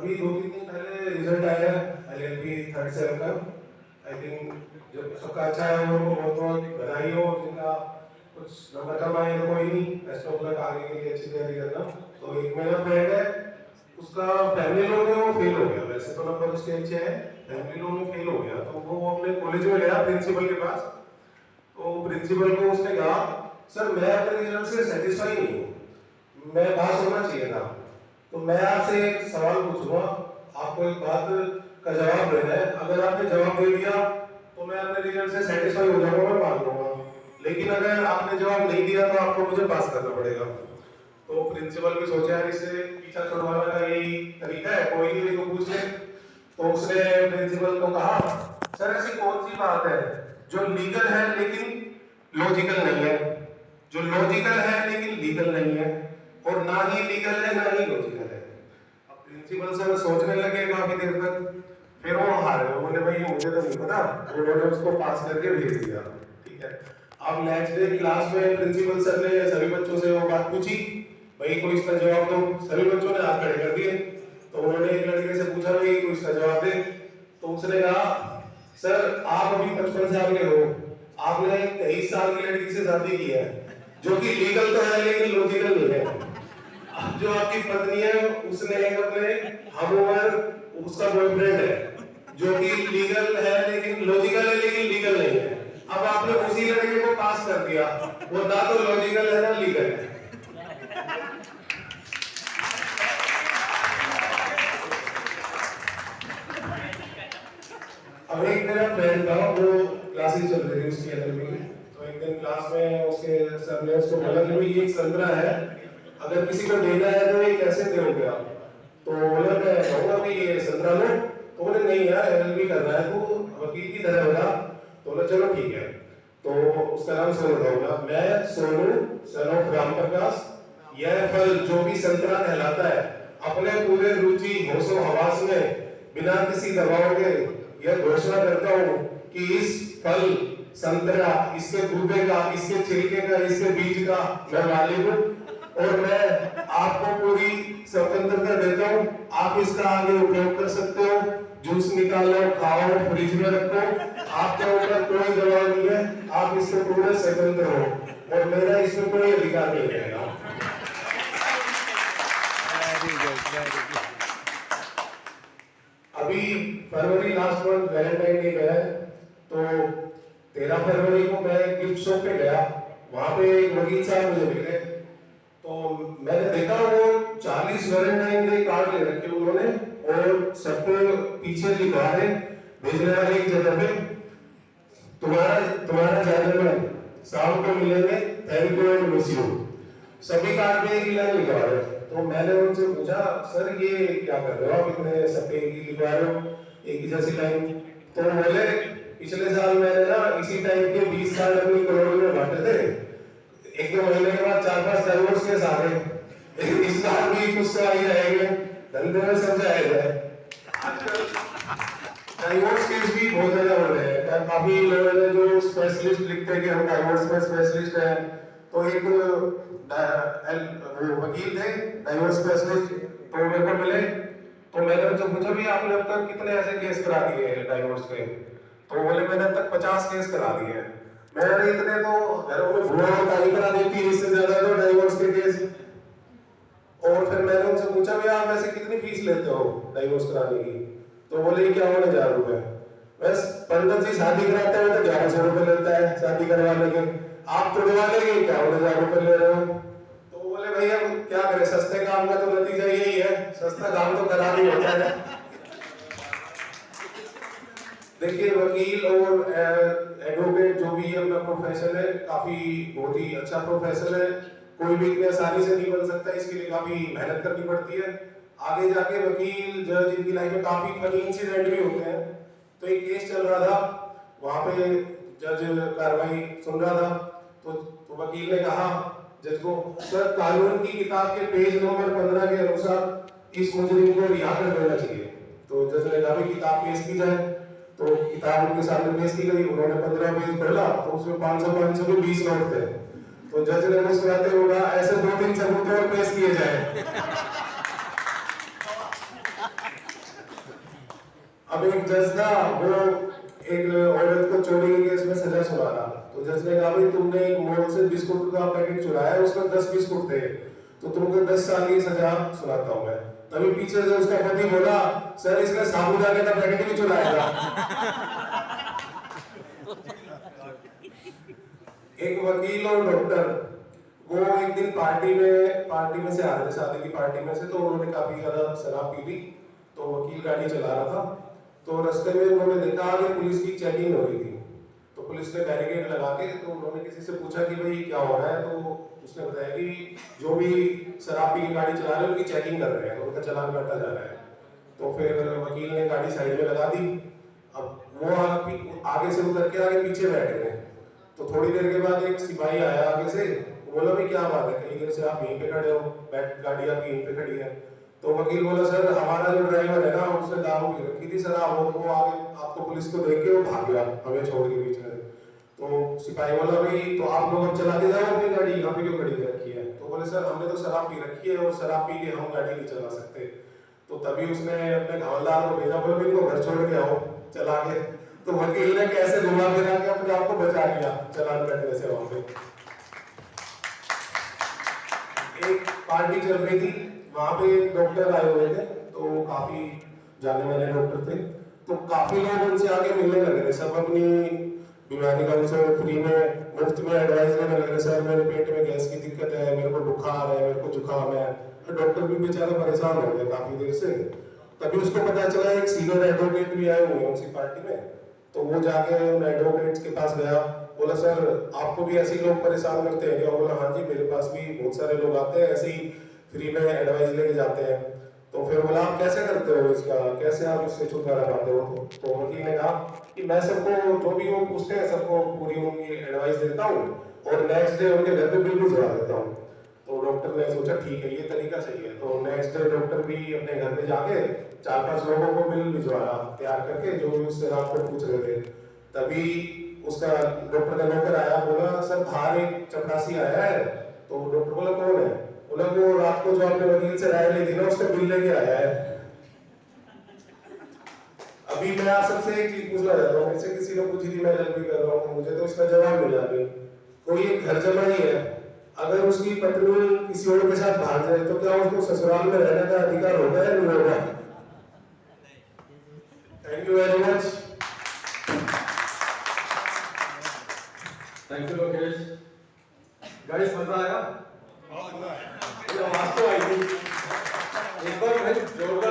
अभी 2-3 दिन पहले रिजल्ट आया एलएलबी थर्ड सेम का। आई थिंक जो सबका अच्छा है उनको बहुत बहुत बधाई हो, जिनका कुछ नंबर कम आए तो कोई नहीं, बेस्ट ऑफ लक, आगे के लिए अच्छी तैयारी करना। तो एक मेरा फ्रेंड है, उसका फैमिली लोन में वो फेल हो गया, वैसे तो नंबर उसके अच्छे हैं, फैमिली लोन में फेल हो गया। तो वो अपने कॉलेज में गया प्रिंसिपल के पास, तो प्रिंसिपल को उसने कहा सर मैं अपने रिजल्ट से सेटिस्फाई नहीं हूँ, मैं पास होना चाहिए था, तो मैं आपसे एक सवाल पूछूंगा, आपको एक बात का जवाब देना है, अगर आपने जवाब दे दिया तो मैं अपने रिजल्ट से सेटिस्फाई हो जाऊंगा, मैं मान लूंगा, लेकिन अगर आपने जवाब नहीं दिया तो आपको मुझे पास करना पड़ेगा। तो प्रिंसिपल भी सोचा यार इससे पीछा छुड़वाने का यही तरीका है, कोई नहीं तो पूछ ले। तो उसने प्रिंसिपल को कहा सर ऐसी कौन सी बात है जो लीगल है लेकिन लॉजिकल नहीं है, जो लॉजिकल है लेकिन लीगल नहीं है, और ना ही लीगल है ना ही लॉजिकल है। अब प्रिंसिपल सर सोचने लगे काफी देर तक, फिर वो हारे, बोले भाई मुझे तो नहीं पता, उन्होंने उसको पास करके भेज दिया। ठीक है, अब नेक्स्ट डे क्लास में प्रिंसिपल सर ने सभी बच्चों से वो बात पूछी, भाई कोई इसका जवाब दो, सभी बच्चों ने हाथ खड़े कर दिए। तो उन्होंने एक लड़के से पूछा भाई कोई इसका जवाब दे, तो उसने कहा सर आप अभी 55 साल के हो, आपने 23 साल की लड़की से शादी की है, जो कि लीगल तो है लेकिन लॉजिकल नहीं है। अब जो आपकी पत्नी है उसने अपने हम उम्र उसका बॉयफ्रेंड है, जो कि लीगल है लेकिन लॉजिकल है लेकिन लीगल नहीं है। अब आपने उसी लड़के को पास कर दिया, वो ना तो लॉजिकल है ना लीगल है। अब एक मेरा फ्रेंड था, वो क्लासेस चल रही थी उसकी एकेडमी की, तो एक दिन क्लास में उसके सर ने उसको बोला कि भाई ये एक संतरा है, अगर किसी को देना है तो ये कैसे दोगे आप? तो बोला मैं कहूँगा कि ये संतरा लो, तो बोले नहीं यार एलएलबी कर रहा है तू, वकील की तरह होगा। तो बोला चलो ठीक है। तो उसका नाम सोनू था, बोला मैं सोनू सन ऑफ राम प्रकाश, यह फल जो भी संतरा कहलाता है, अपने पूरे रुचि होशो हवास में बिना किसी दबाव के यह घोषणा करता हूँ कि इस फल संतरा, इसके गूदे का, इसके छिलके का, इसके बीज का मैं मालिक हूँ, और मैं आपको पूरी स्वतंत्रता देता हूँ, आप इसका आगे उपयोग कर सकते हो, जूस निकालो, खाओ, फ्रिज में रखो, आपके ऊपर कोई दबाव नहीं है, आप इससे पूरे स्वतंत्र हो, और मेरा इसमें कोई अधिकार नहीं रहेगा। अभी फरवरी लास्ट मंथ वैलेंटाइन डे गया है, तो 13 फरवरी को मैं गिफ्ट शॉप पे गया, वहां पे एक वकील साहब मुझे मिले, तो मैंने देखा वो 40 वैलेंटाइन डे कार्ड ले रखे उन्होंने, और सब पे पीछे लिखा है भेजने वाले एक जगह पे तुम्हारा जन्मदिन शाम को मिलेंगे, thank you and miss you, सभी कार्ड में एक लाइन लिखा है। तो मैंने उनसे पूछा सर ये क्या कर रहे हो आप, इतने सब पे एक लिखवा रहे हो, एक ही जैसी लाइन? तो बोले पिछले साल मैंने ना इसी टाइप के 20 कार्ड अपनी कॉलोनी में बांटे थे, 1-2 महीने के बाद 4-5 डाइवोर्स केस आ गए, इस साल भी कुछ से आई रहेंगे, धंधे में सब जाएगा। आजकल डाइवोर्स केस भी बहुत ज्यादा हो रहे हैं, काफी लोग हैं जो स्पेशलिस्ट लिखते हैं कि हम डाइवोर्स में स्पेशलिस्ट हैं। तो एक वकील थे डाइवोर्स स्पेशलिस्ट, तो मेरे को मिले, तो मैंने उनसे पूछा भी आपने अब तक कितने ऐसे केस करा दिए हैं डाइवोर्स के? तो बोले मैंने अब तक 50 केस करा दिए हैं। मैंने इतने तो घरों में भुआ ताली करा देती है, इससे ज्यादा तो डाइवोर्स के केस। और फिर मैंने उनसे पूछा भी आप ऐसे कितनी फीस लेते हो डाइवोर्स कराने की? तो बोले 51,000 रुपए। बस पंडित जी शादी कराते हैं तो 1100 रुपए लेता है शादी करवाने के, आप तुड़वा लेंगे 51,000 रुपए ले रहे हो। तो बोले भैया क्या करें, सस्ते काम का तो नतीजा यही है, सस्ता काम तो करा नहीं होता है। देखिए वकील और एडवोकेट जो भी अपना प्रोफेशन है, काफी बहुत ही अच्छा प्रोफेशन है, कोई भी इतनी आसानी से नहीं बन सकता, इसके लिए काफी मेहनत करनी पड़ती है। आगे जाके वकील जज इनकी लाइफ में काफी फनी इंसिडेंट भी होते हैं। तो एक केस चल रहा था, वहां पे जज कार्रवाई सुन रहा था, तो वकील ने कहा जज को सर कानून की किताब के पेज नंबर 15 के अनुसार इस मुजरिम को रिहा कर देना चाहिए। तो जज ने कहा किताब पेश की जाए, तो किताब उनके सामने पेश की गई, उन्होंने 15 पेज पढ़ा, तो उसमें 500 के 20 नोट थे। तो जज ने मुस्कुराते हुए कहा ऐसे 2-3 सबूत और पेश किए जाए। अब एक जज था, वो एक औरत को चोरी के केस में सजा सुना रहा, तो जज ने कहा भाई तुमने एक मॉल से बिस्कुट का पैकेट चुराया, उसमें 10 बिस्कुट थे, तो तुमको 10 साल की सजा सुनाता हूं मैं। तभी पीछे से उसका पति बोला, सर इसने साबुदाने का पैकेट भी चुराया था। एक वकील और डॉक्टर, वो एक दिन पार्टी में से आ रहे थे, शादी की पार्टी में से, तो उन्होंने काफी ज्यादा शराब पी ली। तो वकील गाड़ी चला रहा था, तो रास्ते में उन्होंने देखा कि पुलिस की चेकिंग हो रही थी। तो पुलिस ने बैरिकेड लगा के, तो उन्होंने किसी से पूछा कि भाई क्या हो रहा है, तो उसने बताया कि जो भी शराब पी की गाड़ी चला रहे हैं उनकी चेकिंग कर रहे हैं, उनका चालान काटा जा रहा है। तो फिर वकील ने गाड़ी साइड में लगा दी। अब वो आगे से उतर के आगे पीछे बैठ गए। तो थोड़ी देर के बाद एक सिपाही आया आगे से, बोला भाई क्या बात है, कई देर से आप यहीं पे खड़े हो, बैठ गाड़ी आपकी यहीं पे खड़ी है। तो वकील बोला सर हमारा जो ड्राइवर है ना, उसने दारू पी रखी थी सर, वो आगे आपको पुलिस को देख के वो भाग गया हमें छोड़ के बीच में। तो सिपाही बोला भाई तो आप लोग अब चला के जाओ अपनी गाड़ी, यहाँ पे क्यों खड़ी रखी है। तो बोले सर हमने तो शराब पी रखी है और शराब पी के हम गाड़ी नहीं चला सकते। तो तभी उसने अपने हवलदार को भेजा, बोले इनको घर छोड़ के आओ चला के। तो वकील ने कैसे घुमा फिरा के अपने आप को बचा लिया चालान कटने से। वहां पे एक पार्टी चल रही थी, वहां पे एक डॉक्टर आए हुए थे, तो काफी जाने माने डॉक्टर थे। तो काफी लोग उनसे आगे मिलने लगे थे, सब अपनी बीमारी का उनसे फ्री में मुफ्त में एडवाइस लेने लगे। सर मेरे पेट में गैस की दिक्कत है, मेरे को बुखार है, मेरे को जुकाम है। तो डॉक्टर भी बेचारा परेशान हो गया काफी देर से। तभी उसको पता चला एक सीनियर एडवोकेट भी आए हुए हैं उसी पार्टी में। तो वो जाके उन एडवोकेट्स के पास गया, बोला सर आपको भी ऐसे लोग परेशान करते हैं क्या। बोला हाँ जी मेरे पास भी बहुत सारे लोग आते हैं ऐसे ही फ्री में एडवाइस लेके जाते हैं। तो फिर बोला आप कैसे करते हो इसका, कैसे आप इससे छुटकारा पाते हो। तो वकील ने कहा कि मैं सबको जो भी वो पूछते हैं सबको पूरी उनकी एडवाइस देता हूँ और नेक्स्ट डे उनके घर पे बिल भिजवा देता हूँ। तो डॉक्टर ने सोचा ठीक है ये तरीका सही है। तो नेक्स्ट डे डॉक्टर भी अपने घर पे जाके 4-5 लोगों को बिल भिजवाया तैयार करके, जो भी उससे रात को पूछ रहे थे। तभी उसका डॉक्टर का नौकर आया, बोला सर बाहर एक चपरासी आया है। तो डॉक्टर बोला कौन है। बोला वो रात को जो आपने वकील से राय ली थी ना, उसका बिल लेके आया है। अभी मैं आप सबसे एक चीज पूछना चाहता हूँ, मुझसे किसी ने पूछी थी, मैं जल्दी कर रहा हूँ, मुझे तो इसका जवाब मिला नहीं। कोई एक घर जमाई है, अगर उसकी पत्नी किसी और के साथ भाग जाए तो क्या उसको ससुराल में रहने का अधिकार होगा या नहीं होगा। Thank you very much. Thank you Lokesh. Guys मजा आया? आवाज तो आई थी एक बार भाई जोरदार